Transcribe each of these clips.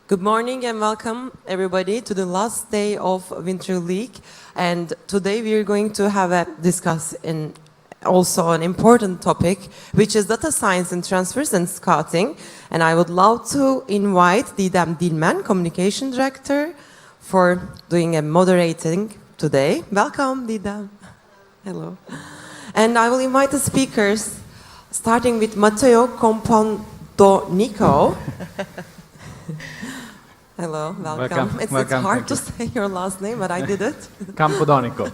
Good morning and welcome everybody to the last day of Winter League, and today we are going to have a discuss in also an important topic, which is data science and transfers and scouting. And I would love to invite Didem DILMEN, Communication Director, for doing a moderating today. Welcome, Didem. Hello. And I will invite the speakers, starting with Matteo CAMPODONICO. Hello, welcome. It's hard to say your last name, but I did it. CAMPODONICO.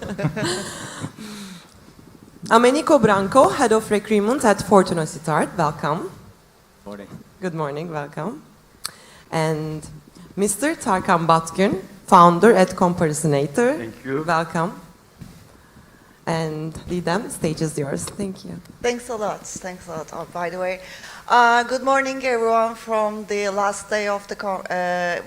Americo BRANCO, Head of Recruitment at Fortuna Sittard. Welcome. Morning. Good morning, welcome. And Mr. Tarkan, Founder at Comparison8er. Thank you. Welcome. And Didem, stage is yours. Thank you. Thanks a lot. Thanks a lot. Oh, by the way, good morning, everyone, from the last day of the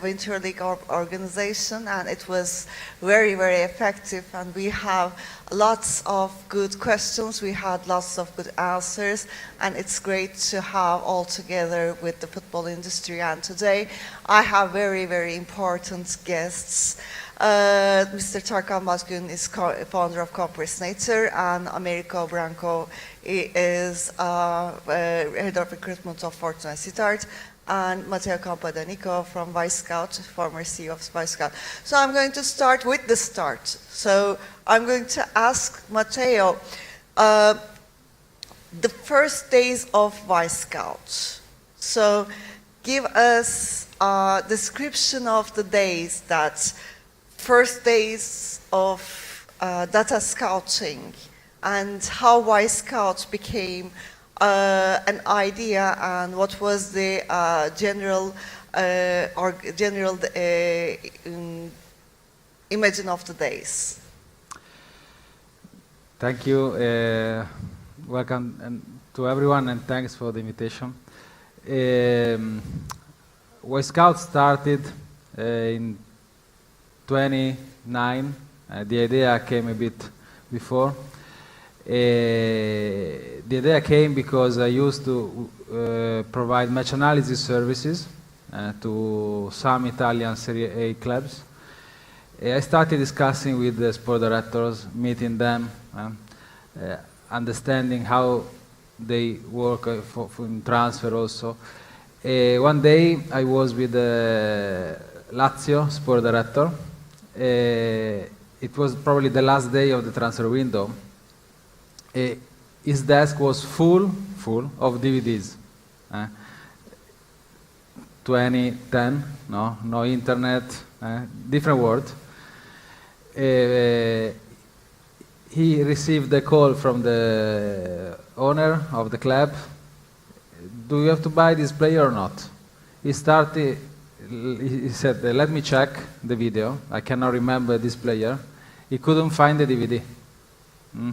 Winter League organization, and it was very, very effective. And we have lots of good questions. We had lots of good answers, and it's great to have all together with the football industry. And today, I have very, very important guests. Mr. Tarkan is founder of Comparison8er, and Americo BRANCO is head of recruitment of Fortuna Sittard, and Matteo CAMPODONICO from Vice Scout, former CEO of Vice Scout. So I'm going to start with the start. So I'm going to ask Matteo, the first days of Vice Scout. So give us a description of the days that first days of data scouting and how Vice Scout became an idea, and what was the general imagine of the days. Thank you. Welcome to everyone, and thanks for the invitation. Vice Scout started in 29. The idea came a bit before. The idea came because I used to provide match analysis services to some Italian Serie A clubs. I started discussing with the sport directors, meeting them, understanding how they work in transfer also. One day I was with the Lazio sport director. It was probably the last day of the transfer window. His desk was full of DVDs. 2010, no internet, different world. He received a call from the owner of the club. Do you have to buy this player or not? He said, let me check the video. I cannot remember this player. He couldn't find the DVD.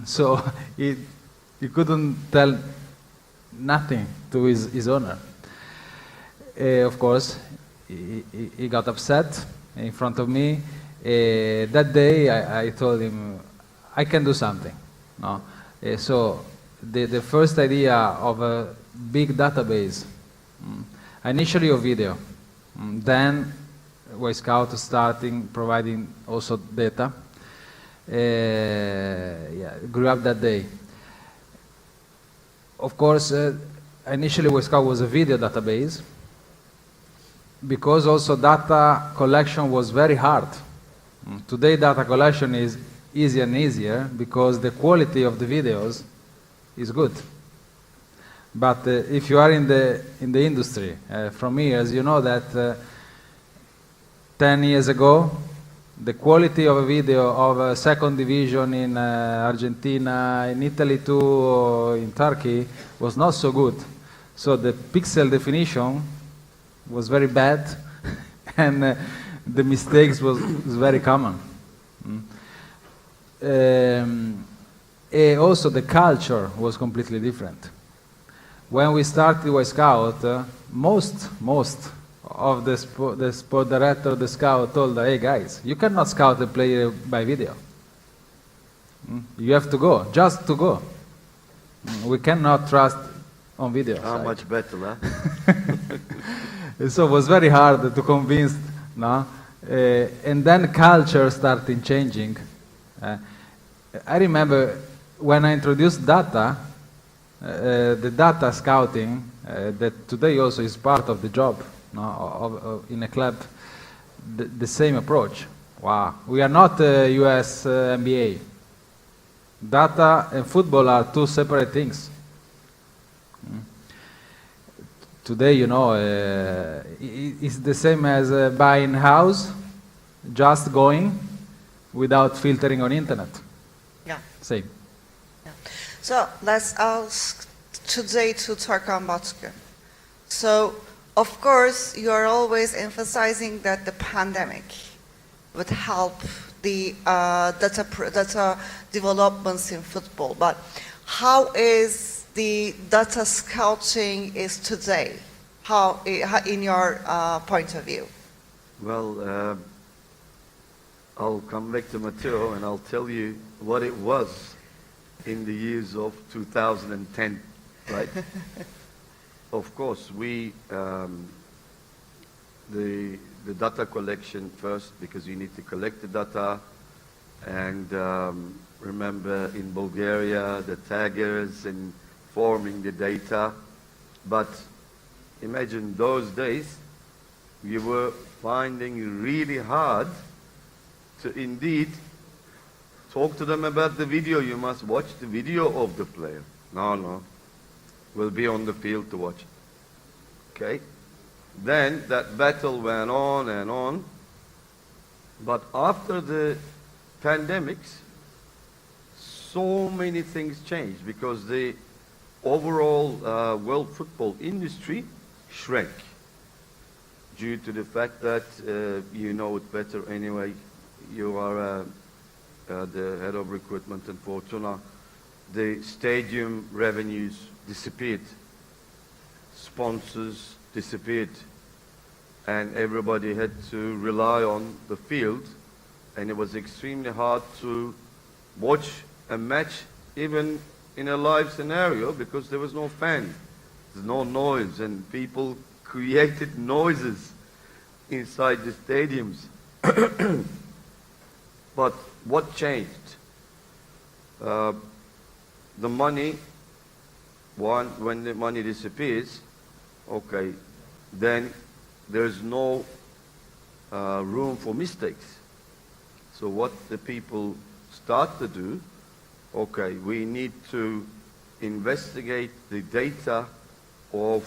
So he couldn't tell nothing to his owner. Of course, he got upset in front of me. That day, I told him, I can do something. No? So the first idea of a big database, initially of video, then Vice Scout starting providing also data. Grew up that day. Of course, initially Vice Scout was a video database, because also data collection was very hard. Today data collection is easier and easier because the quality of the videos is good. But if you are in the industry from years, you know that 10 years ago, the quality of a video of a second division in Argentina, in Italy too, or in Turkey was not so good. So the pixel definition was very bad, and the mistakes was very common. Also the culture was completely different. When we started Vice Scout, most of the sport director, the scout told, hey guys, you cannot scout a player by video. You have to go, just to go. We cannot trust on video. How side. much better, huh? So it was very hard to convince, no? And then culture started changing. I remember when I introduced data, the data scouting, that today also is part of the job, no, in a club, the same approach. Wow, we are not US NBA. Data and football are two separate things. Today, you know, it's the same as buying house, just going without filtering on internet. Yeah. Same. So let's ask today to Tarkan Batkun. So, of course, you are always emphasizing that the pandemic would help the data developments in football. But how is the data scouting is today? How in your point of view? Well, I'll come back to Matteo and I'll tell you what it was in the years of 2010, right? Of course, we, the data collection first, because you need to collect the data, and remember in Bulgaria, the taggers and forming the data. But imagine those days, you were finding really hard to indeed talk to them about the video. You must watch the video of the player. No, we'll be on the field to watch it. Okay? Then that battle went on and on. But after the pandemics, so many things changed because the overall world football industry shrank due to the fact that you know it better anyway. You are the head of recruitment in Fortuna. The stadium revenues disappeared. Sponsors disappeared. And everybody had to rely on the field. And it was extremely hard to watch a match even in a live scenario because there was no fan. There's no noise and people created noises inside the stadiums. But what changed? The money, when the money disappears, okay, then there's no room for mistakes. So what the people start to do, okay, we need to investigate the data of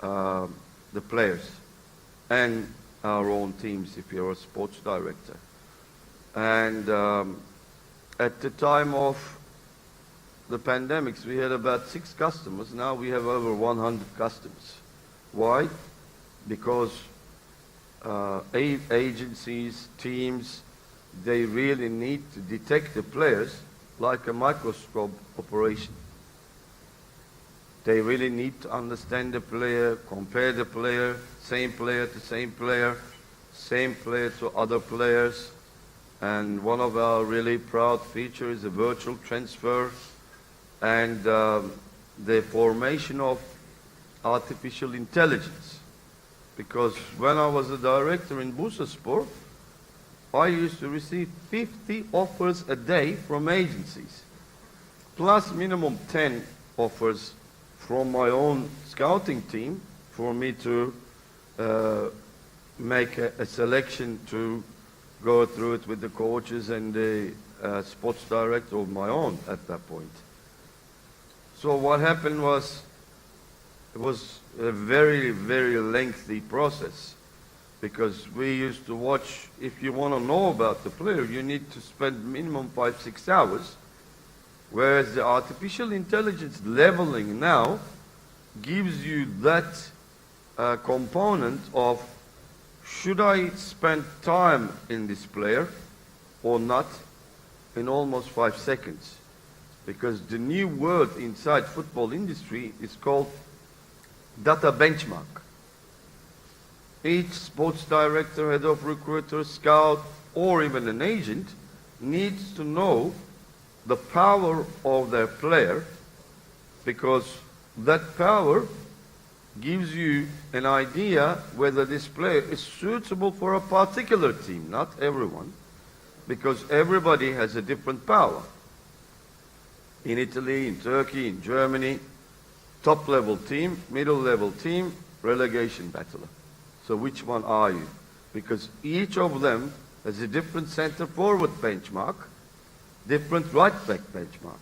the players and our own teams if you're a sports director. And at the time of the pandemics, we had about 6 customers. Now we have over 100 customers. Why? Because agencies, teams, they really need to detect the players like a microscope operation. They really need to understand the player, compare the player, same player to same player to other players. And one of our really proud features is a virtual transfer and the formation of artificial intelligence. Because when I was a director in Bursaspor, I used to receive 50 offers a day from agencies, plus minimum 10 offers from my own scouting team for me to make a selection to go through it with the coaches and the sports director of my own at that point. So what happened was, it was a very, very lengthy process because we used to watch, if you want to know about the player, you need to spend minimum 5-6 hours, whereas the artificial intelligence leveling now gives you that component of should I spend time in this player or not in almost 5 seconds. Because the new word inside football industry is called data benchmark. Each sports director, head of recruiter, scout, or even an agent needs to know the power of their player because that power gives you an idea whether this player is suitable for a particular team, not everyone, because everybody has a different power. In Italy, in Turkey, in Germany, top level team, middle level team, relegation battler. So which one are you? Because each of them has a different center forward benchmark, different right back benchmark.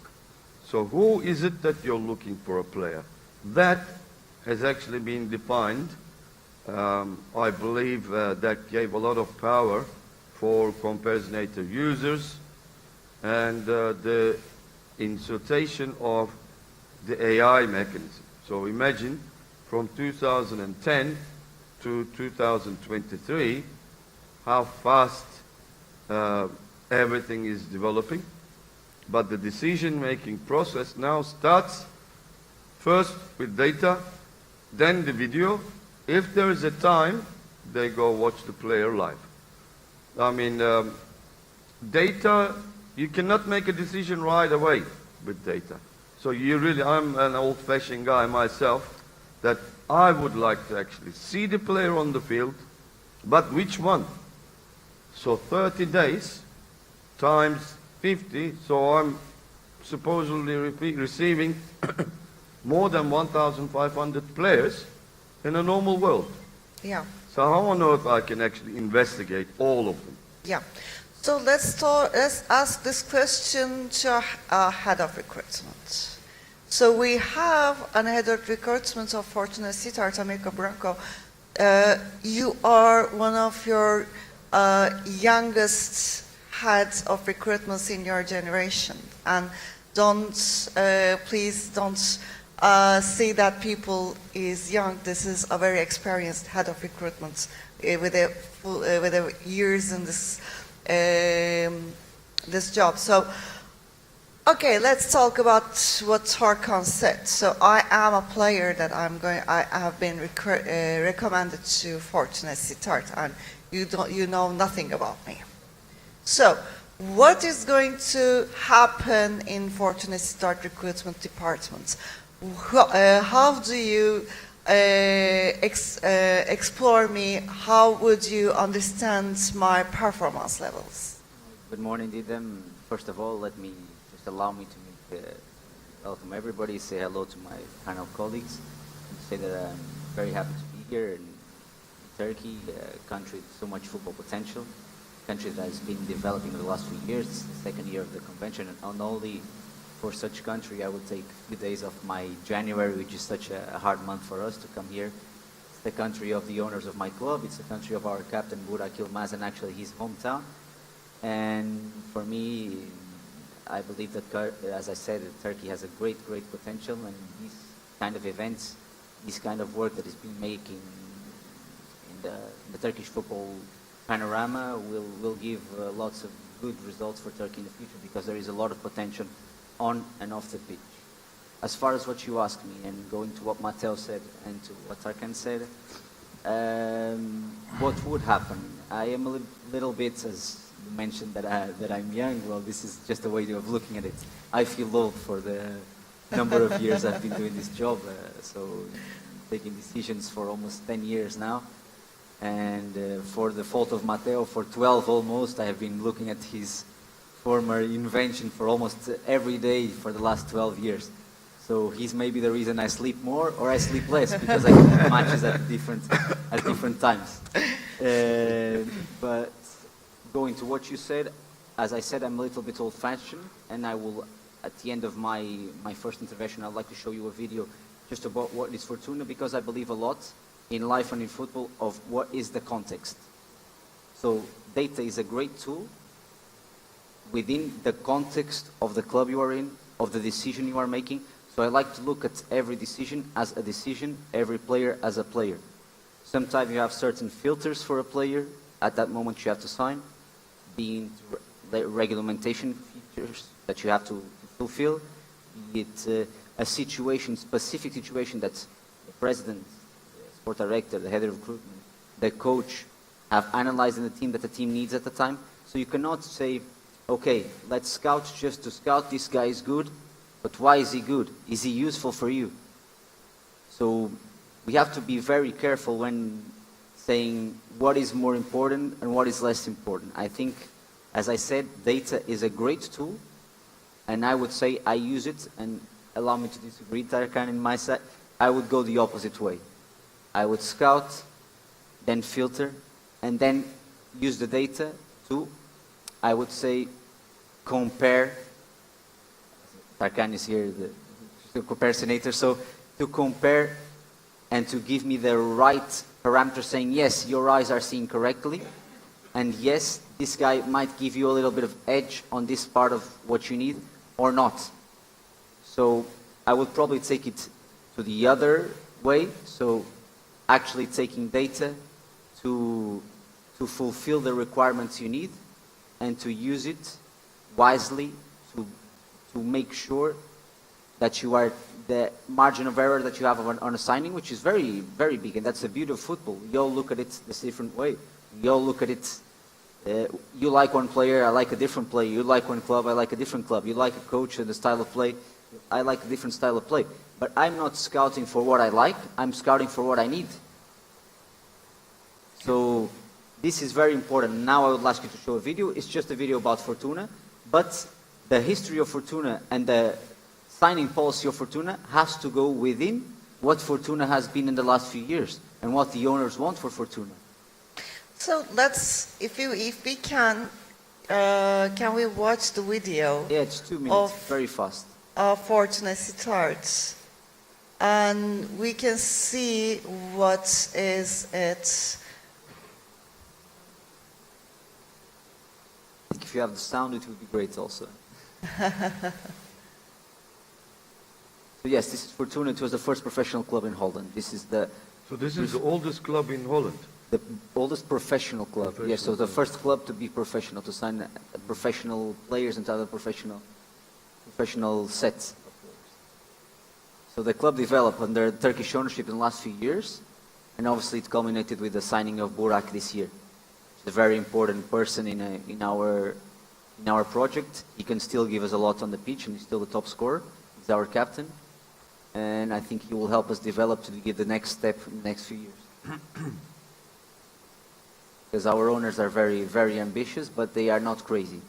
So who is it that you're looking for a player? That has actually been defined. I believe that gave a lot of power for comparison users and the insertion of the AI mechanism. So imagine from 2010 to 2023 how fast everything is developing. But the decision-making process now starts first with data, then the video. If there is a time, they go watch the player live. I mean, data, you cannot make a decision right away with data. So you really, I'm an old-fashioned guy myself, that I would like to actually see the player on the field, but which one? So 30 days times 50, so I'm supposedly receiving more than 1,500 players in a normal world. Yeah. So how on earth I can actually investigate all of them? Yeah. So let's ask this question to our head of recruitment. So we have an head of recruitment of Fortuna Sittard, Americo BRANCO. You are one of your youngest heads of recruitments in your generation, and please don't see that people is young. This is a very experienced head of recruitment with the years in this job. So, okay, let's talk about what Tarkan said. So I am a player that I have been recommended to Fortuna Sittard, and you know nothing about me. So, what is going to happen in Fortuna Sittard recruitment department? How do you explore me? How would you understand my performance levels? Good morning, Didem. First of all, just allow me to welcome everybody, say hello to my panel colleagues, and say that I'm very happy to be here in Turkey, a country with so much football potential, a country that has been developing in the last few years. It's the second year of the convention, and not only for such country, I will take a few days off my January, which is such a hard month for us to come here. It's the country of the owners of my club. It's the country of our captain, Burak Yilmaz, and actually his hometown. And for me, I believe that, as I said, Turkey has a great potential, and these kind of events, this kind of work that is being making in the Turkish football panorama will give lots of good results for Turkey in the future, because there is a lot of potential on and off the pitch. As far as what you asked me, and going to what Matteo said and to what Tarkan said, what would happen? I am a little bit, as you mentioned, that I'm young. Well, this is just a way of looking at it. I feel old for the number of years I've been doing this job, so taking decisions for almost 10 years now. And for the fault of Matteo, for 12 almost, I have been looking at his former invention for almost every day for the last 12 years. So he's maybe the reason I sleep more or I sleep less, because I can have matches at different times. But going to what you said, as I said, I'm a little bit old-fashioned, and I will, at the end of my first intervention, I'd like to show you a video just about what is Fortuna, because I believe a lot in life and in football of what is the context. So data is a great tool within the context of the club you are in, of the decision you are making. So I like to look at every decision as a decision, every player as a player. Sometimes you have certain filters for a player at that moment you have to sign, being regulation features that you have to fulfill, be it a situation, specific situation that the president, the sport director, the head of recruitment, the coach have analyzed in the team that the team needs at the time. So you cannot say, okay, let's scout just to scout, this guy is good, But why is he good? Is he useful for you? So we have to be very careful when saying what is more important and what is less important. I think, as I said, data is a great tool, and I would say I use it, and allow me to disagree, Tarkan, in my side, I would go the opposite way. I would scout, then filter, and then use the data to, I would say, compare. Tarkan is here, the comparisinator, so to compare and to give me the right parameter saying, yes, your eyes are seeing correctly, and yes, this guy might give you a little bit of edge on this part of what you need, or not. So I would probably take it to the other way, so actually taking data to fulfill the requirements you need and to use it wisely to make sure that you are the margin of error that you have on a signing, which is very, very big, and that's the beauty of football. We all look at it this different way. We all look at it, you like one player, I like a different player. You like one club, I like a different club. You like a coach and the style of play, I like a different style of play. But I'm not scouting for what I like, I'm scouting for what I need. So this is very important. Now I would ask you to show a video. It's just a video about Fortuna, but the history of Fortuna and the signing policy of Fortuna has to go within what Fortuna has been in the last few years and what the owners want for Fortuna. So let's, if we can we watch the video? Yeah, it's 2 minutes, very fast. Fortuna Sittard, and we can see what is it. If you have the sound, it would be great also. So yes, this is Fortuna. It was the first professional club in Holland. This is the So this is the oldest club in Holland? the oldest professional club. Yes, so the first club to be professional, to sign professional players into other professional sets of players. So the club developed under Turkish ownership in the last few years, and obviously it culminated with the signing of Burak this year. He's a very important person in our project. He can still give us a lot on the pitch, and he's still the top scorer. He's our captain, and I think he will help us develop to give the next step in the next few years. Because our owners are very, very ambitious, but they are not crazy.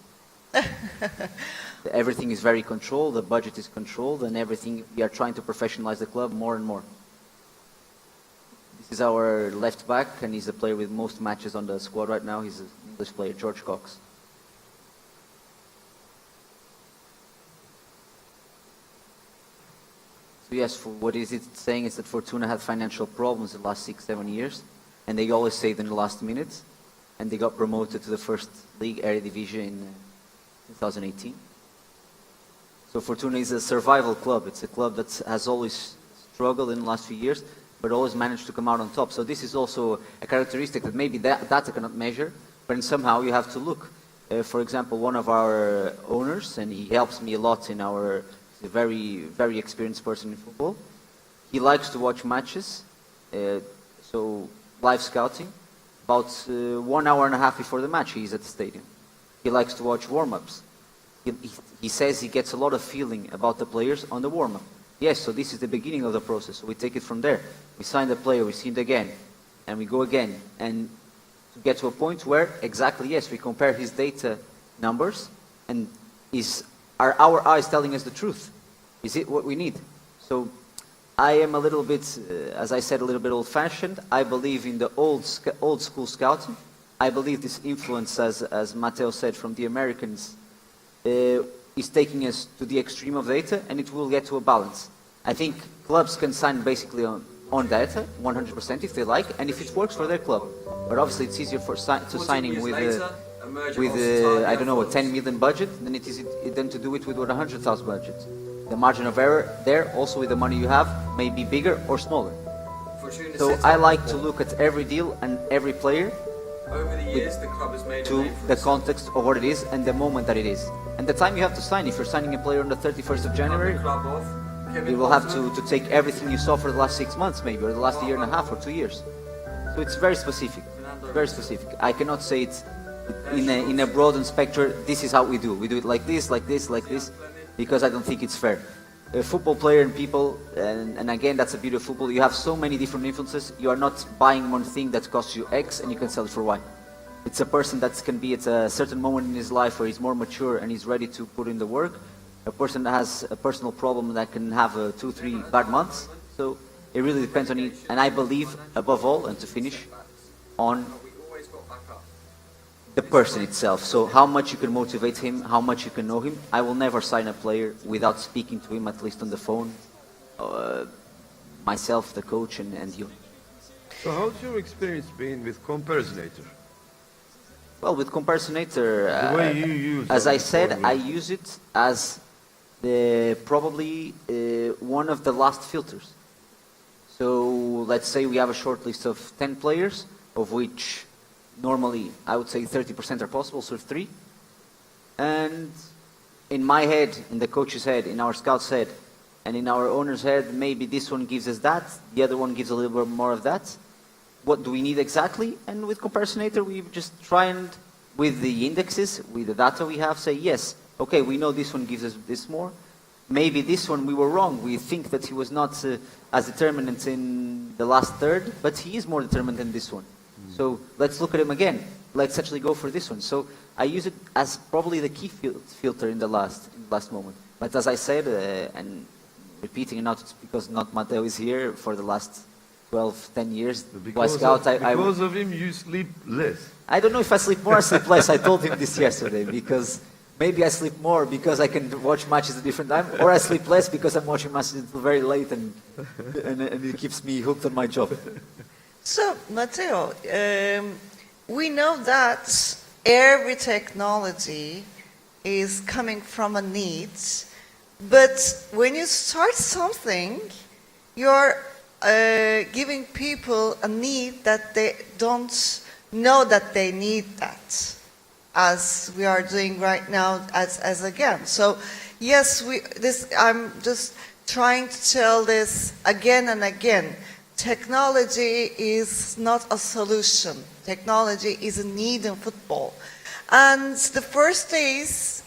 Everything is very controlled, the budget is controlled, and everything, we are trying to professionalize the club more and more. This is our left back, and he's the player with most matches on the squad right now. He's an English player, George Cox. So yes, for what is it saying is that Fortuna had financial problems the last 6-7 years, and they always saved in the last minute, and they got promoted to the first league, Eredivisie, in 2018. So Fortuna is a survival club. It's a club that has always struggled in the last few years, but always managed to come out on top. So this is also a characteristic that maybe data cannot measure, but somehow you have to look. For example, one of our owners, and he helps me a lot in our, he's a very, very experienced person in football. He likes to watch matches, so live scouting. About 1 hour and a half before the match, he's at the stadium. He likes to watch warm-ups. He says he gets a lot of feeling about the players on the warm-up. Yes, so this is the beginning of the process. So we take it from there. We sign the player, we see it again, and we go again. And to get to a point where, exactly, yes, we compare his data numbers, and are our eyes telling us the truth? Is it what we need? So I am a little bit, as I said, a little bit old-fashioned. I believe in the old school scouting. I believe this influence, as Matteo said, from the Americans, is taking us to the extreme of data, and it will get to a balance. I think clubs can sign basically on data, 100% if they like, and if it works for their club. But obviously it's easier for signing with I don't know, a 10 million budget than it is than to do it with a 100,000 budget. The margin of error there, also with the money you have, may be bigger or smaller. So I like to look at every deal and every player over the years, the club has made to the context of what it is and the moment that it is. And the time you have to sign. If you're signing a player on the 31st of January, you will have to take everything you saw for the last 6 months maybe, or the last year and a half or 2 years. So it's very specific, very specific. I cannot say it in a broad spectrum, this is how we do. We do it like this, like this, like this, because I don't think it's fair. a football player and people, and again, that's the beauty of football. You have so many different influences. You are not buying one thing that costs you X and you can sell it for Y. It's a person that can be at a certain moment in his life where he's more mature and he's ready to put in the work. A person that has a personal problem that can have 2, 3 bad months. So it really depends on it. And I believe, above all, and to finish, on the person itself. So how much you can motivate him, how much you can know him. I will never sign a player without speaking to him, at least on the phone. Myself, the coach, and you. So how's your experience been with Comparsonator? Well, with Comparsonator, The way you use as it I said, for me. I use it as probably one of the last filters. So let's say we have a short list of 10 players, of which normally I would say 30% are possible, so 3. And in my head, in the coach's head, in our scout's head, and in our owner's head, maybe this one gives us that, the other one gives a little bit more of that. What do we need exactly? And with Comparsonator, we just try and, with the indexes, with the data we have, say, yes, okay, we know this one gives us this more. Maybe this one we were wrong. We think that he was not as determinant in the last third, but he is more determined than this one. So let's look at him again. Let's actually go for this one. So I use it as probably the key filter in the last moment. But as I said, and repeating not because not Matteo is here for the last 12, 10 years. Because of him, you sleep less. I don't know if I sleep more or sleep less. I told him this yesterday because maybe I sleep more because I can watch matches at a different time, or I sleep less because I'm watching matches until very late and it keeps me hooked on my job. So, Matteo, we know that every technology is coming from a need, but when you start something, you're giving people a need that they don't know that they need that, as we are doing right now as again. So, yes, I'm just trying to tell this again and again. Technology is not a solution. Technology is a need in football. And the first days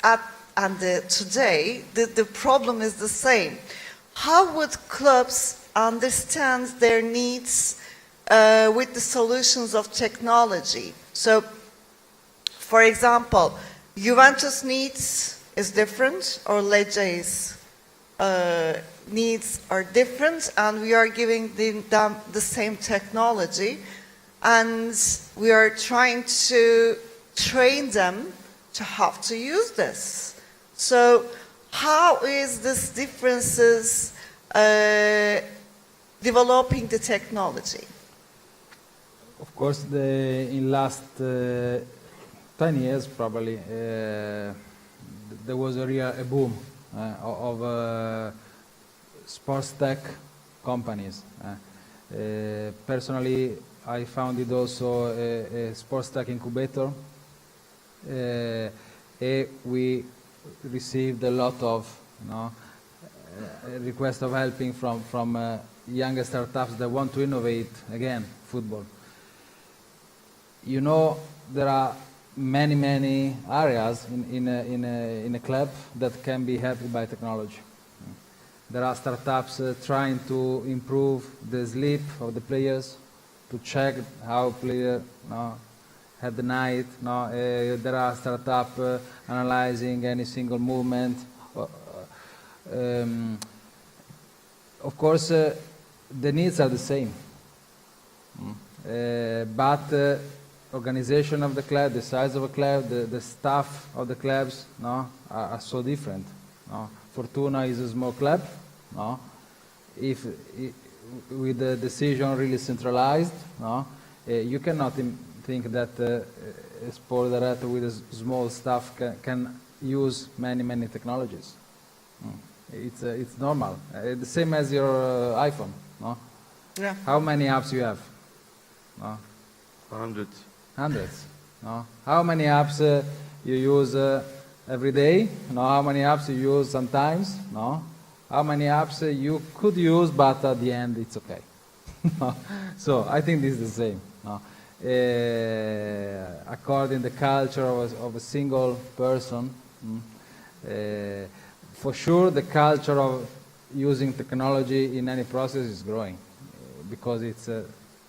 today, the problem is the same. How would clubs understand their needs with the solutions of technology? So, for example, Juventus needs is different, or Lecce's needs are different, and we are giving them the same technology, and we are trying to train them to have to use this. So how is this differences developing the technology? Of course, in last 10 years probably, there was a boom of sports tech companies. Personally, I founded also a sports tech incubator. We received a lot of requests of helping from younger startups that want to innovate again football. You know, there are many areas in a club that can be helped by technology. There are startups trying to improve the sleep of the players, to check how players had the night. There are startups analyzing any single movement. Of course, the needs are the same, but organization of the club, the size of a club, the staff of the clubs are so different. Fortuna is a small club. If with the decision really centralized, you cannot think that a sport director with a small staff can use many technologies. It's normal. The same as your iPhone. Yeah. How many apps you have? Hundreds. Hundreds. How many apps you use every day? How many apps you use sometimes? How many apps you could use, but at the end it's okay. So I think this is the same. According to the culture of a single person, for sure the culture of using technology in any process is growing because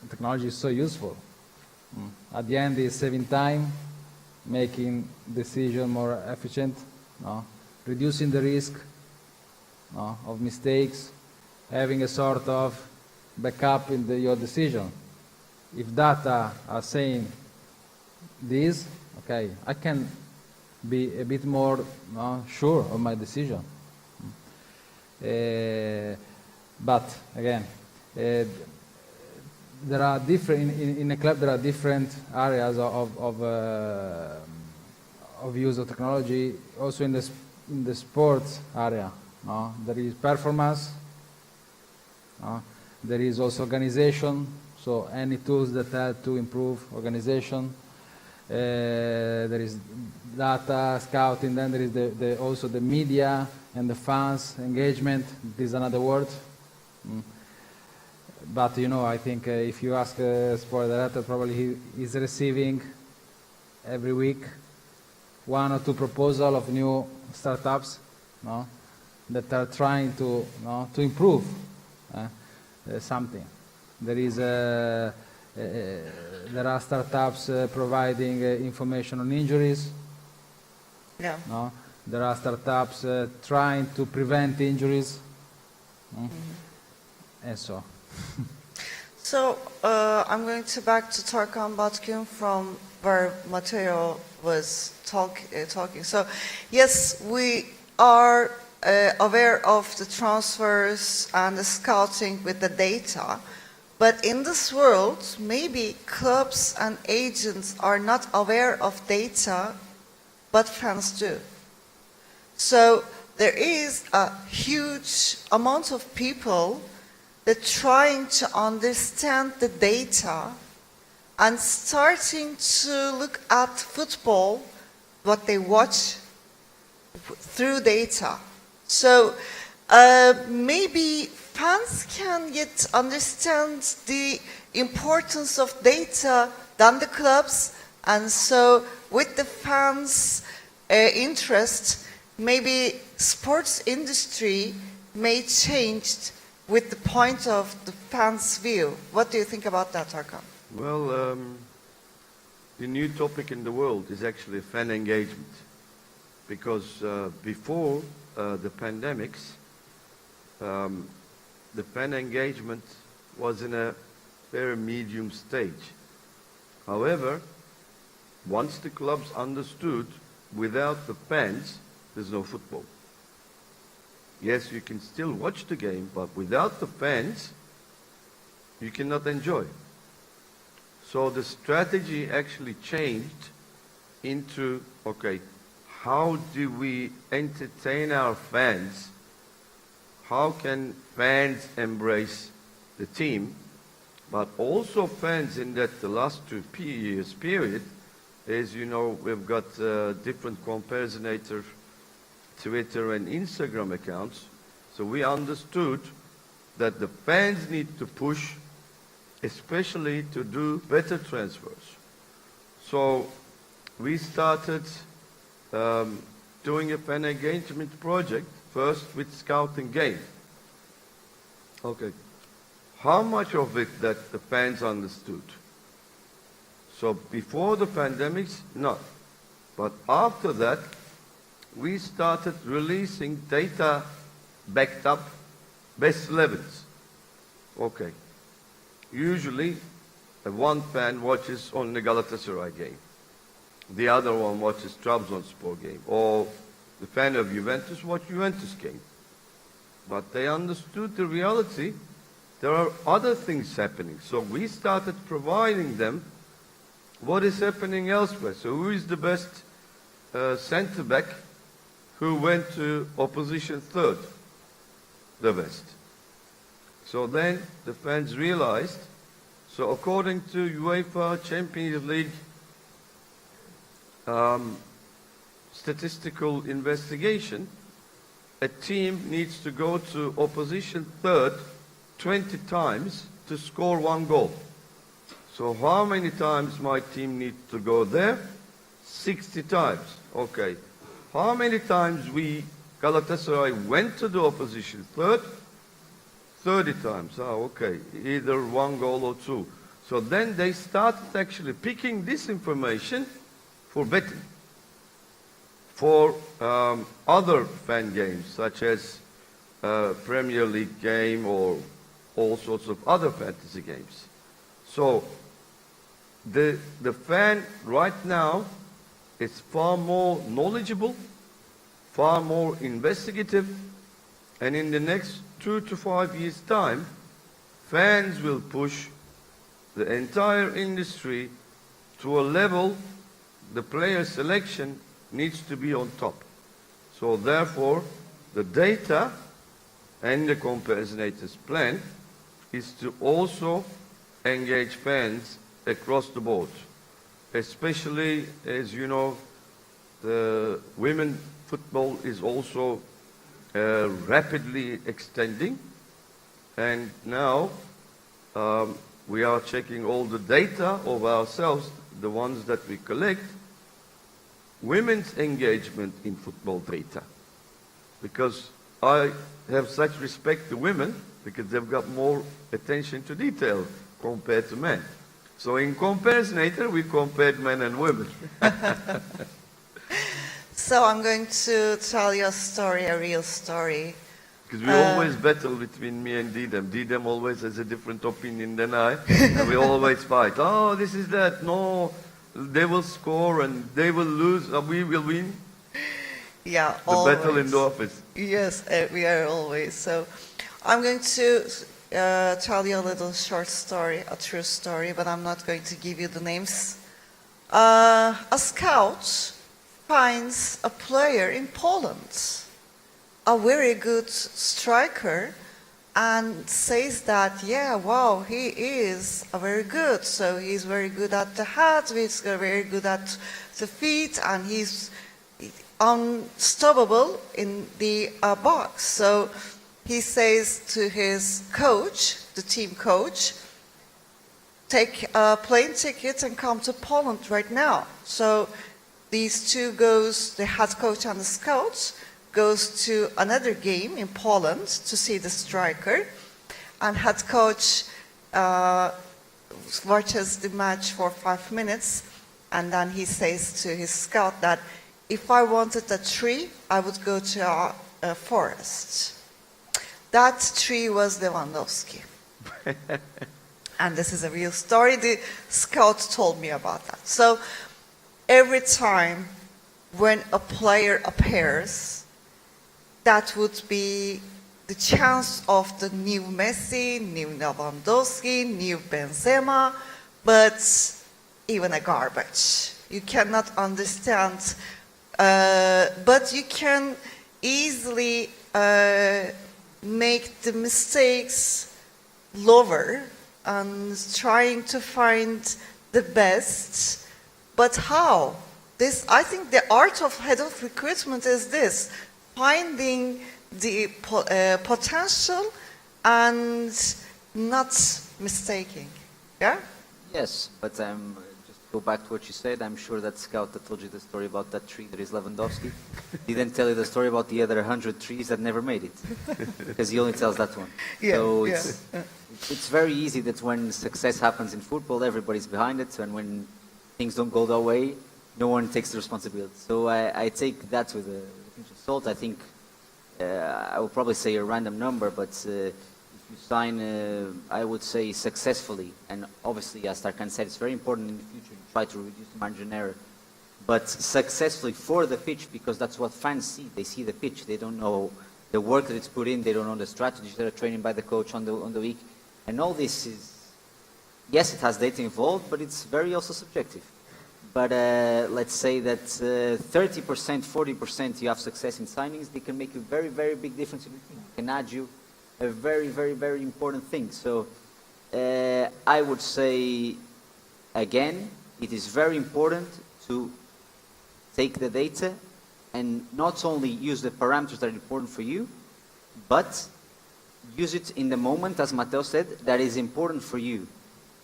technology is so useful. At the end, it's saving time, making decision more efficient, no? Reducing the risk, no? Of mistakes, having a sort of backup in your decision. If data are saying this, okay, I can be a bit more sure of my decision. But again, there are different in a club. There are different areas of use of technology. Also in the sports area, there is performance. There is also organization. So any tools that help to improve organization. There is data, scouting, then there is also the media and the fans engagement. This is another word. But you know, I think if you ask a sport director, probably he is receiving every week 1 or 2 proposals of new startups, no, that are trying to improve something. There are startups providing information on injuries. Yeah. No? There are startups trying to prevent injuries, and so. So I'm going back to Tarkan Batkin from where Matteo was talking. So yes, we are aware of the transfers and the scouting with the data. But in this world, maybe clubs and agents are not aware of data, but fans do. So there is a huge amount of people that trying to understand the data and starting to look at football, what they watch through data. So maybe fans can yet understand the importance of data than the clubs, and so with the fans' interest, maybe sports industry may change with the point of the fans' view. What do you think about that, Tarkan? Well, the new topic in the world is actually fan engagement, because before the pandemics, the fan engagement was in a very medium stage. However, once the clubs understood without the fans, there's no football. Yes, you can still watch the game, but without the fans, you cannot enjoy. So the strategy actually changed into, okay, how do we entertain our fans? How can fans embrace the team? But also fans in that the last 2 years period, as you know, we've got different comparisinator Twitter and Instagram accounts. So we understood that the fans need to push, especially to do better transfers. So we started doing a fan engagement project, first with Scouting game. Okay, how much of it that the fans understood? So before the pandemics, not. But after that, we started releasing data backed up best 11s. Okay. Usually, one fan watches only Galatasaray game. The other one watches Trabzonspor game. Or the fan of Juventus watch Juventus game. But they understood the reality. There are other things happening. So we started providing them what is happening elsewhere. So who is the best center back who went to opposition third? The best. So then the fans realized, so according to UEFA Champions League statistical investigation, a team needs to go to opposition third 20 times to score 1 goal. So how many times my team needs to go there? 60 times. Okay. How many times we Galatasaray went to the opposition third, 30 times. Oh, okay, either one goal or two. So then they started actually picking this information for betting, for other fan games, such as Premier League game or all sorts of other fantasy games. So the fan right now is far more knowledgeable, far more investigative, and in the next 2 to 5 years' time, fans will push the entire industry to a level the player selection needs to be on top. So therefore, the data and the comparisonators plan is to also engage fans across the board. Especially, as you know, the women football is also rapidly extending, and now we are checking all the data of ourselves, the ones that we collect, women's engagement in football data. Because I have such respect to women, because they've got more attention to detail compared to men. So in Comparisinator, we compared men and women. So I'm going to tell you a story, a real story. Because we always battle between me and Didem. Didem always has a different opinion than I, and we always fight. Oh, this is that. No, they will score and they will lose, and we will win. Yeah, The always. battle in the office. Yes, we are always. So I'm going to tell you a little short story, a true story, but I'm not going to give you the names. A scout finds a player in Poland, a very good striker, and says that, yeah, wow, he is very good. So he's very good at the head, he's very good at the feet, and he's unstoppable in the box. So he says to his coach, the team coach, take a plane ticket and come to Poland right now. So these two goes, the head coach and the scout, goes to another game in Poland to see the striker. And head coach watches the match for 5 minutes, and then he says to his scout that if I wanted a tree, I would go to a forest. That tree was Lewandowski. And this is a real story. The scout told me about that. So every time when a player appears, that would be the chance of the new Messi, new Lewandowski, new Benzema, but even a garbage. You cannot understand, but you can easily make the mistakes lower and trying to find the best. But how? This, I think the art of head of recruitment is this: finding the potential and not mistaking. Yeah? Yes, but just to go back to what you said, I'm sure that scout that told you the story about that tree that is Lewandowski didn't tell you the story about the other 100 trees that never made it, because he only tells that one. Yeah, So yeah. it's very easy that when success happens in football, everybody's behind it, and when things don't go that way, no one takes the responsibility. So I take that with a pinch of salt. I think I will probably say a random number, but if you sign, I would say successfully, and obviously, as Tarkan said, it's very important in the future to try to reduce the margin error, but successfully for the pitch, because that's what fans see. They see the pitch. They don't know the work that it's put in. They don't know the strategies that are trained by the coach on the week. And all this is, yes, it has data involved, but it's very also subjective. But let's say that 30%, 40% you have success in signings, they can make a very, very big difference in the team. They can add you a very, very, very important thing. So I would say, again, it is very important to take the data and not only use the parameters that are important for you, but use it in the moment, as Matteo said, that is important for you.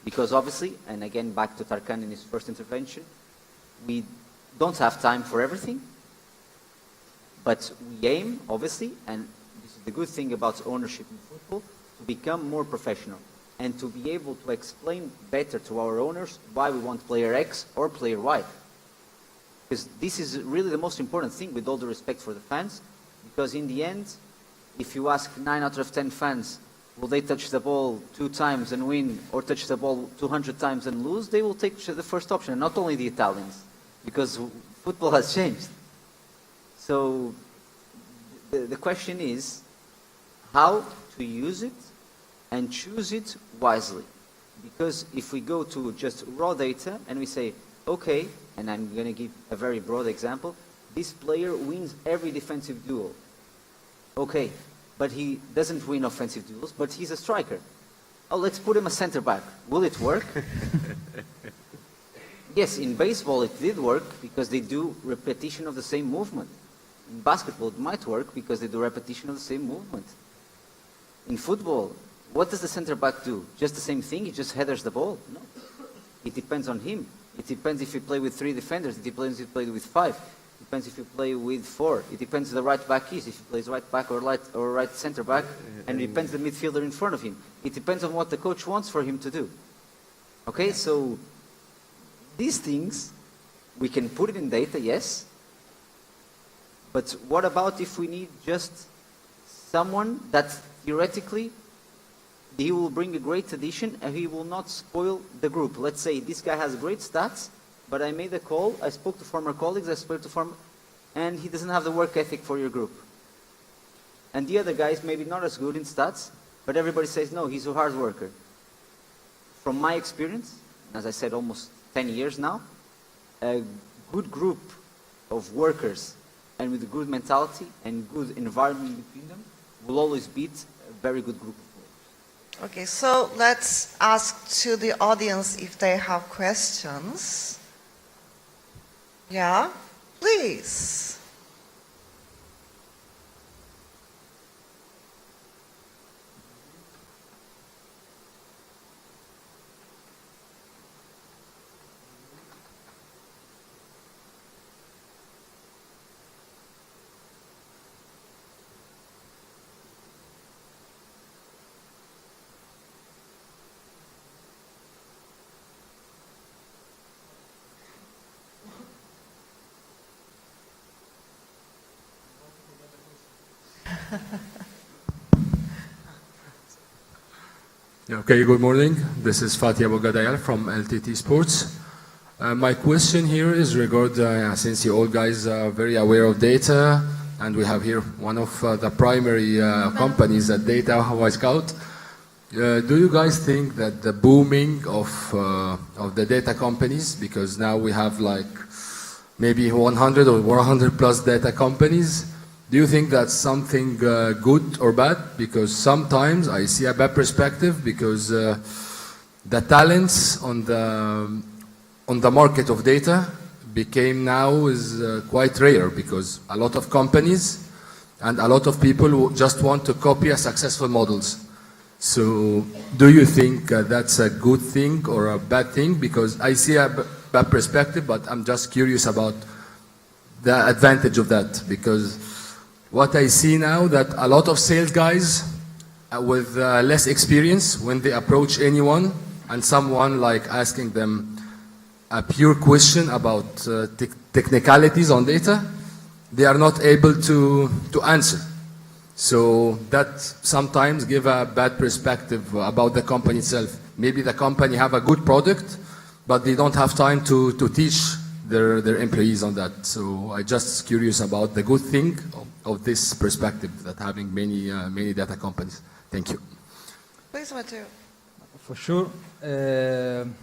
Because obviously, and again back to Tarkan in his first intervention, we don't have time for everything, But we aim, obviously, and this is the good thing about ownership in football, to become more professional and to be able to explain better to our owners why we want player X or player Y. Because this is really the most important thing, with all the respect for the fans, because in the end, if you ask 9 out of 10 fans, will they touch the ball 2 times and win, or touch the ball 200 times and lose, they will take the first option, and not only the Italians, because football has changed. So the question is how to use it and choose it wisely. Because if we go to just raw data and we say, okay, and I'm going to give a very broad example, this player wins every defensive duel. Okay, but he doesn't win offensive duels, but he's a striker. Oh, let's put him a center back. Will it work? Yes, in baseball it did work because they do repetition of the same movement. In basketball it might work because they do repetition of the same movement. In football, what does the center back do? Just the same thing? He just headers the ball? No. It depends on him. It depends if you play with 3 defenders. It depends if you play with 5. It depends if you play with 4. It depends who the right back is, if he plays right back or right center back. And it depends the midfielder in front of him. It depends on what the coach wants for him to do. Okay, so these things, we can put it in data, yes. But what about if we need just someone that theoretically he will bring a great addition and he will not spoil the group? Let's say this guy has great stats, but I made a call, I spoke to former colleagues, and he doesn't have the work ethic for your group. And the other guy is maybe not as good in stats, but everybody says, no, he's a hard worker. From my experience, as I said, almost 10 years now, a good group of workers and with a good mentality and good environment between them will always beat a very good group of players. Okay, so let's ask to the audience if they have questions. Yeah, please. Okay, good morning. This is Fatih Abogadayal from LTT Sports. My question here is regarding, since you all guys are very aware of data, and we have here one of the primary companies at Data, Hawaii Scout. Do you guys think that the booming of the data companies, because now we have like maybe 100 or 100 plus data companies, do you think that's something good or bad? Because sometimes I see a bad perspective because the talents on the market of data became now is quite rare because a lot of companies and a lot of people who just want to copy a successful models. So do you think that's a good thing or a bad thing? Because I see a bad perspective, but I'm just curious about the advantage of that, because what I see now that a lot of sales guys with less experience, when they approach anyone and someone like asking them a pure question about technicalities on data, they are not able to answer. So that sometimes give a bad perspective about the company itself. Maybe the company have a good product, but they don't have time to teach their employees on that. So I just curious about the good thing of this perspective, that having many data companies. Thank you. Please, Matteo. For sure, in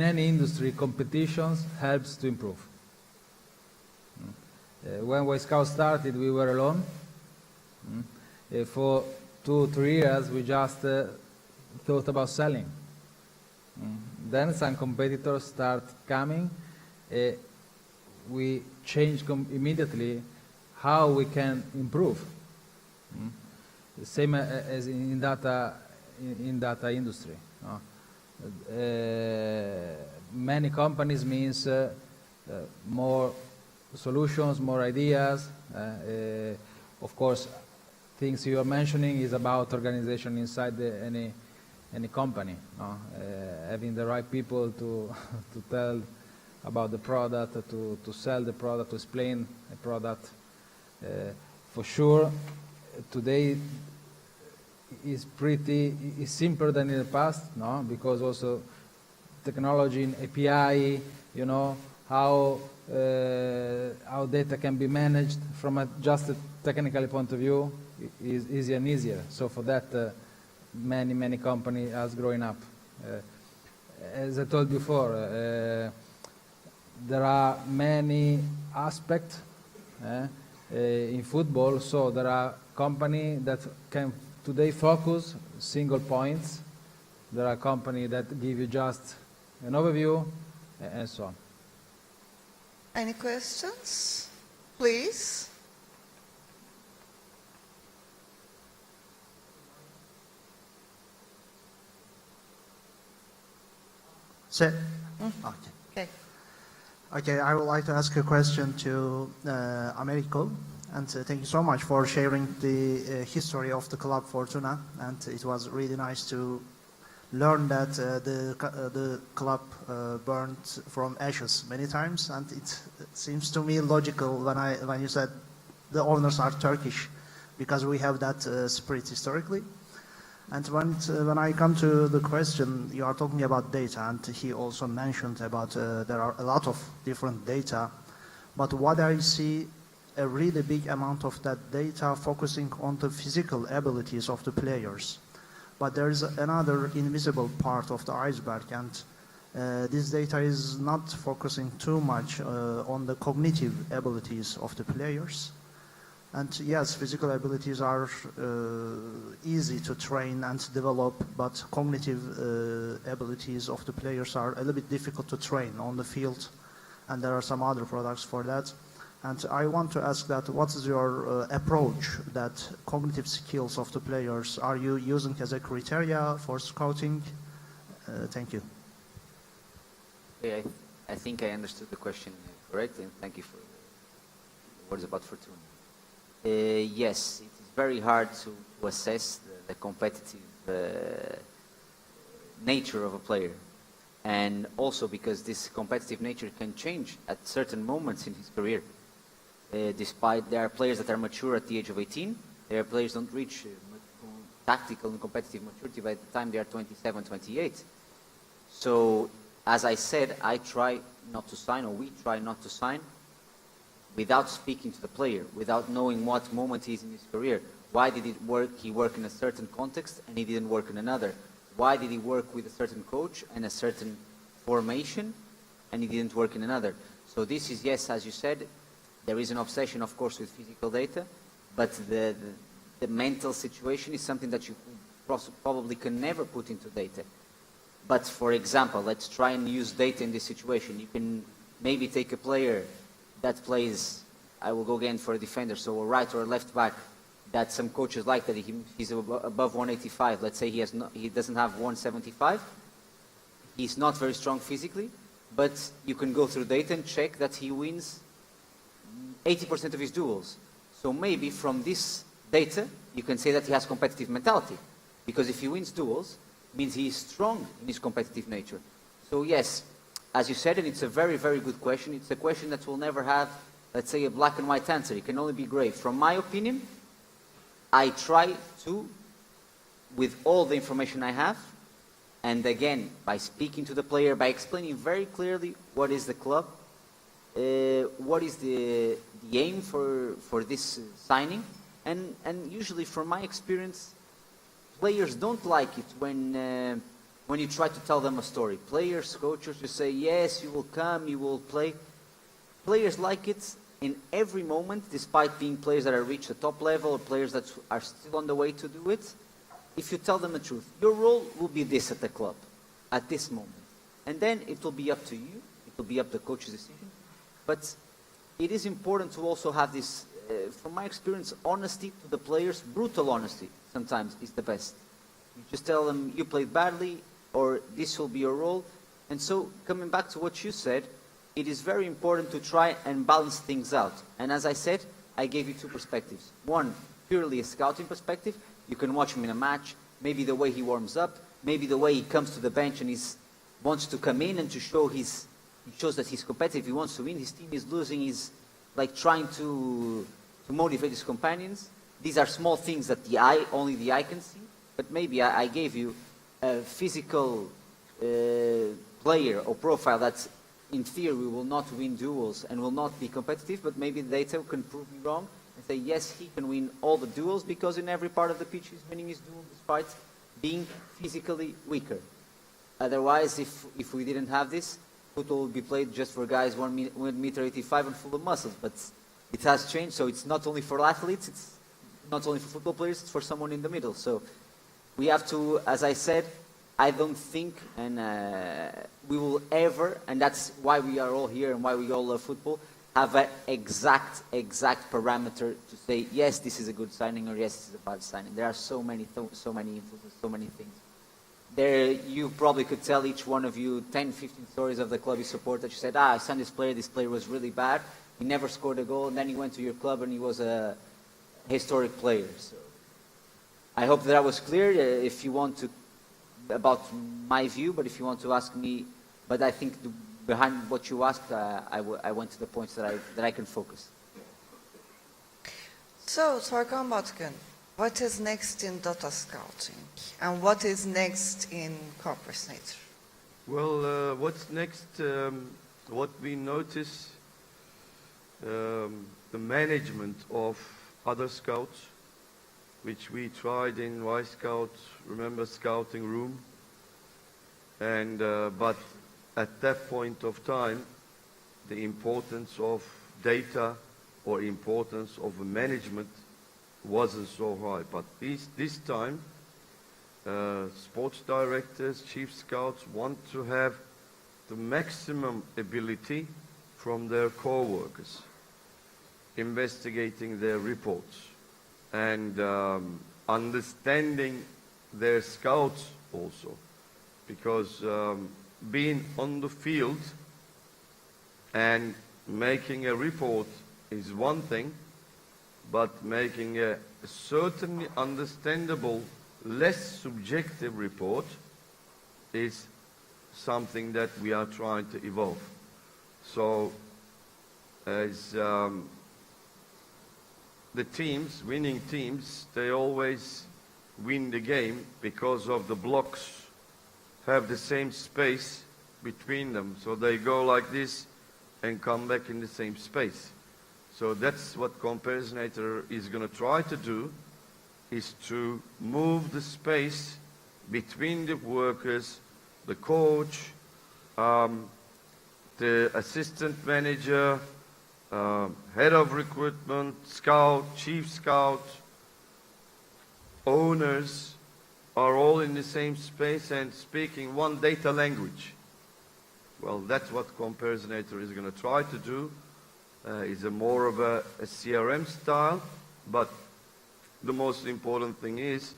any industry, competitions helps to improve. When Y Scout started, we were alone. For 2-3 years, we just thought about selling. Then some competitors start coming. We changed immediately how we can improve. The same as in data industry. Many companies means more solutions, more ideas. Of course, things you are mentioning is about organization inside any company. No? Having the right people to to tell about the product, to sell the product, to explain the product. For sure, today is simpler than in the past, no? Because also technology in API, you know, how data can be managed from just a technical point of view is easier and easier. So for that, many companies are growing up. As I told before, there are many aspects in football, so there are companies that can today focus single points. There are companies that give you just an overview and so on. Any questions? Please. Okay. Okay. Okay, I would like to ask a question to Americo, and thank you so much for sharing the history of the club Fortuna, and it was really nice to learn that the club burned from ashes many times, and it seems to me logical when you said the owners are Turkish, because we have that spirit historically. And when I come to the question, you are talking about data, and he also mentioned about there are a lot of different data, but what I see a really big amount of that data focusing on the physical abilities of the players. But there is another invisible part of the iceberg, and this data is not focusing too much on the cognitive abilities of the players. And yes, physical abilities are easy to train and develop, but cognitive abilities of the players are a little bit difficult to train on the field, and there are some other products for that. And I want to ask that, what is your approach that cognitive skills of the players are you using as a criteria for scouting? Thank you. Okay, I think I understood the question correctly, and thank you for the words about Fortuna. Yes, it is very hard to assess the competitive nature of a player, and also because this competitive nature can change at certain moments in his career. Despite there are players that are mature at the age of 18, there are players that don't reach tactical and competitive maturity by the time they are 27, 28. So, as I said, I try not to sign, or we try not to sign, without speaking to the player, without knowing what moment he is in his career. Why did he work in a certain context and he didn't work in another? Why did he work with a certain coach and a certain formation and he didn't work in another? So this is, yes, as you said, there is an obsession, of course, with physical data, but the mental situation is something that you probably can never put into data. But for example, let's try and use data in this situation. You can maybe take a player that plays, I will go again for a defender, so a right or a left back, that some coaches like, that he's above 185. Let's say he doesn't have 175. He's not very strong physically, but you can go through data and check that he wins 80% of his duels. So maybe from this data, you can say that he has competitive mentality. Because if he wins duels, it means he is strong in his competitive nature. So yes, as you said, and it's a very, very good question. It's a question that will never have, let's say, a black and white answer. It can only be gray. From my opinion, I try to, with all the information I have, and again, by speaking to the player, by explaining very clearly what is the club, what is the aim for this signing, and usually from my experience, players don't like it when you try to tell them a story. Players, coaches, you say, yes, you will come, you will play. Players like it in every moment, despite being players that have reached the top level, or players that are still on the way to do it. If you tell them the truth, your role will be this at the club, at this moment. And then it will be up to you, it will be up to the coach's decision. But it is important to also have this, from my experience, honesty to the players. Brutal honesty sometimes is the best. You just tell them you played badly, or this will be your role. And so, coming back to what you said, it is very important to try and balance things out. And as I said, I gave you two perspectives. One, purely a scouting perspective. You can watch him in a match, maybe the way he warms up, maybe the way he comes to the bench and wants to come in and to show he shows that he's competitive, he wants to win, his team is losing, he's like trying to motivate his companions. These are small things that only the eye can see, but maybe I gave you a physical player or profile that in theory will not win duels and will not be competitive, but maybe the data can prove me wrong and say yes, he can win all the duels because in every part of the pitch he's winning his duel despite being physically weaker. Otherwise, if we didn't have this, football would be played just for guys 1m85 and full of muscles, but it has changed, so it's not only for athletes, it's not only for football players, it's for someone in the middle. So we have to, as I said, I don't think and we will ever, and that's why we are all here and why we all love football, have an exact parameter to say, yes, this is a good signing or yes, this is a bad signing. There are so many influences, so many things. There, you probably could tell each one of you 10, 15 stories of the club you support that you said, I signed this player was really bad, he never scored a goal, and then he went to your club and he was a historic player. So I hope that was clear. If you want to, about my view, but if you want to ask me, but I think behind what you asked, I went to the points that I can focus. So, Tarkan Batkan, what is next in data scouting? And what is next in Compensator? Well, what's next? What we notice, the management of other scouts, which we tried in Y Scout, remember scouting room, and but at that point of time, the importance of data or importance of management wasn't so high. But this time, sports directors, chief scouts want to have the maximum ability from their co-workers, investigating their reports and understanding their scouts also, because being on the field and making a report is one thing, but making a certainly understandable, less subjective report is something that we are trying to evolve. So as the teams, winning teams, they always win the game because of the blocks have the same space between them. So they go like this and come back in the same space. So that's what Compensator is going to try to do, is to move the space between the workers, the coach, the assistant manager, head of recruitment, scout, chief scout, owners are all in the same space and speaking one data language. Well, that's what Compensator is going to try to do. Is a more of a CRM style, but the most important thing is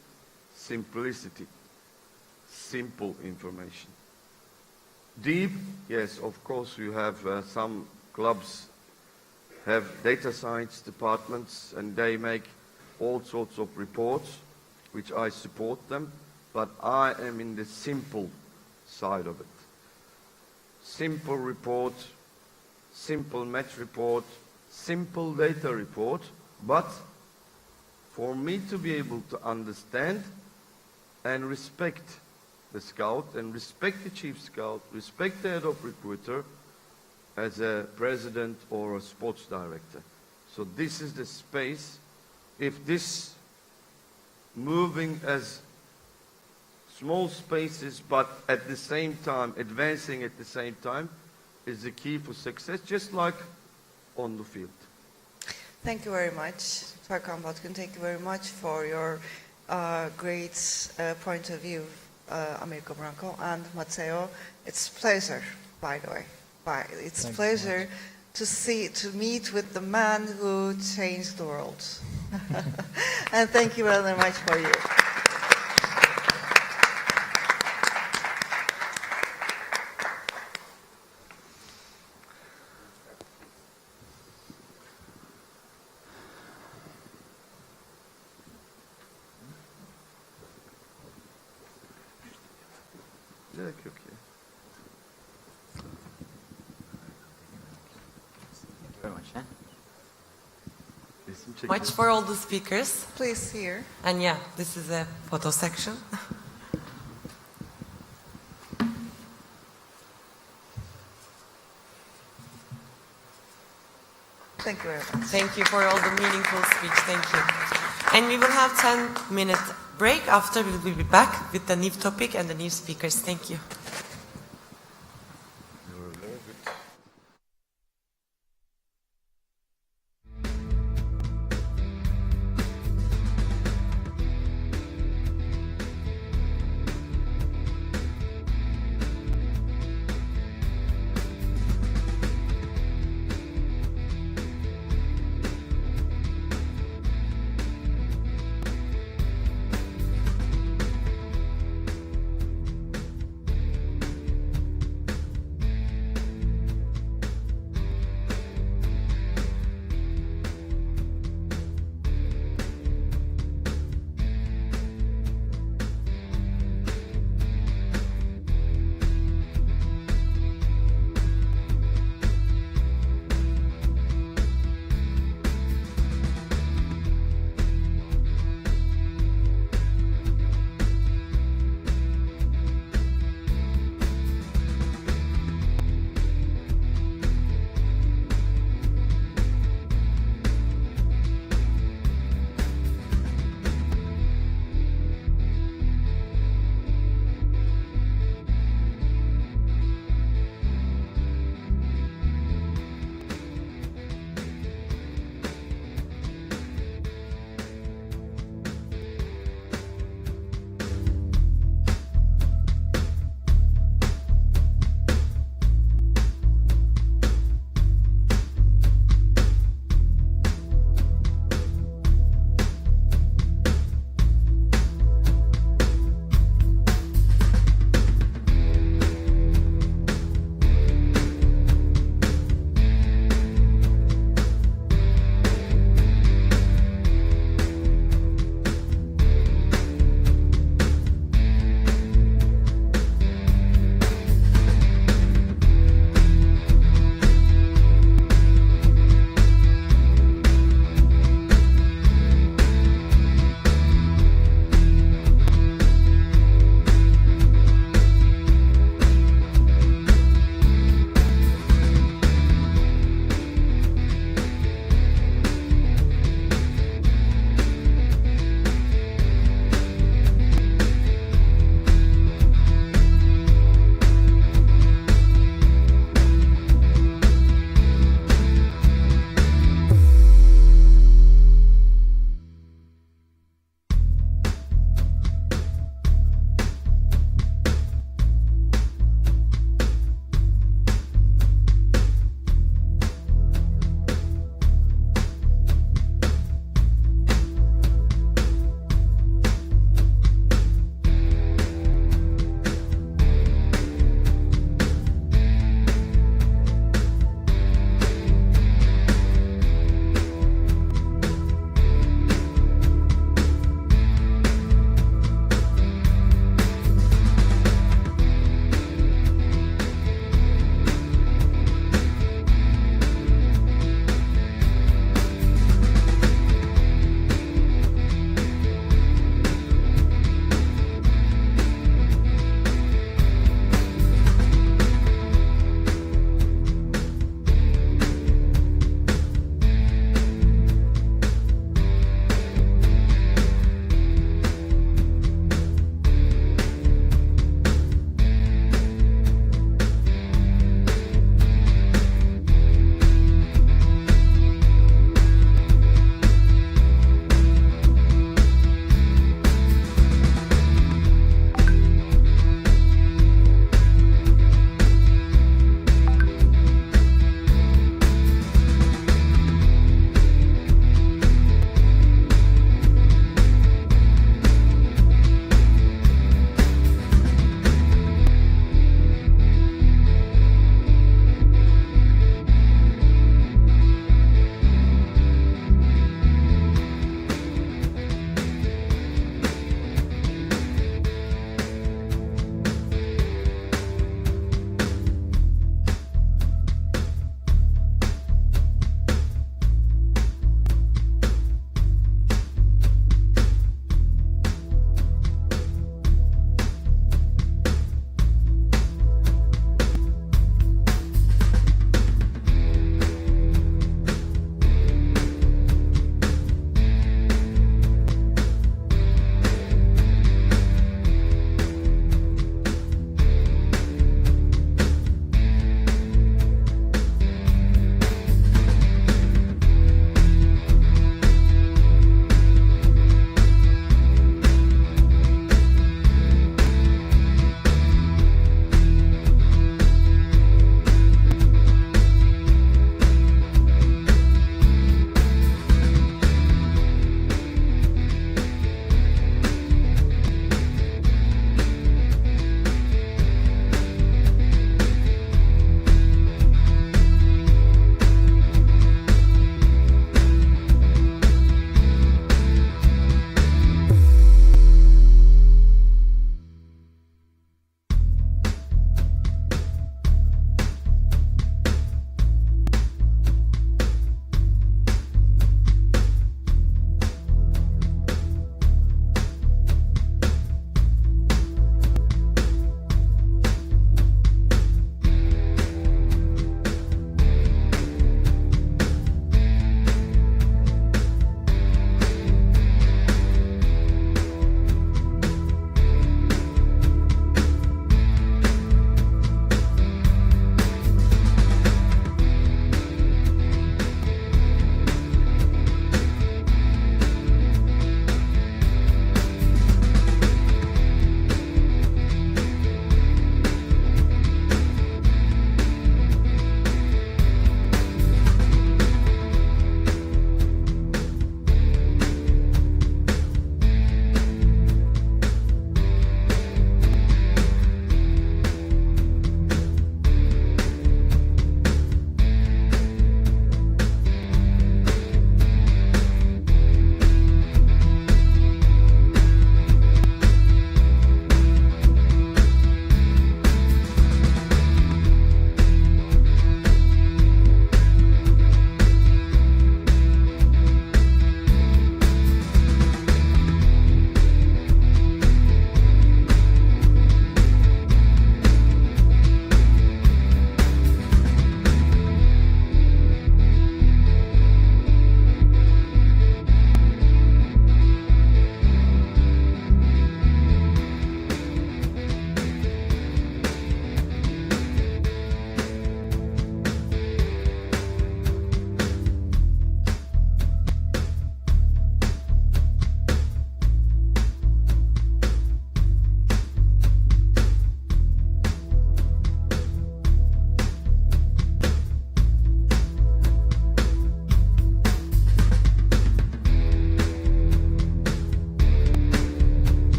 simplicity, simple information. Deep, yes, of course you have some clubs have data science departments and they make all sorts of reports, which I support them, but I am in the simple side of it. Simple report, simple match report, simple data report, but for me to be able to understand and respect the scout and respect the chief scout, respect the head of recruiter as a president or a sports director. So this is the space. If this moving as small spaces but at the same time, advancing at the same time, is the key for success, just like on the field. Thank you very much, Tarkan Batkan. Thank you very much for your great point of view, Americo, BRANCO, and Matteo. It's a pleasure, by the way. It's a pleasure to meet with the man who changed the world. And thank you very much for you. Gerek yok ya. Thank you very much. Resim çekiyor. Much for all the speakers. Please here. And yeah, this is a photo section. Thank you very much. Thank you for all the meaningful speech. Thank you. And we will have 10-minute break. After we will be back with the new topic and the new speakers. Thank you.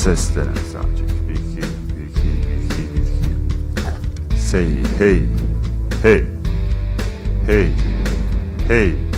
Seslenen sadece. Bir iki, bir iki, bir iki, bir iki. Say hey, hey, hey, hey.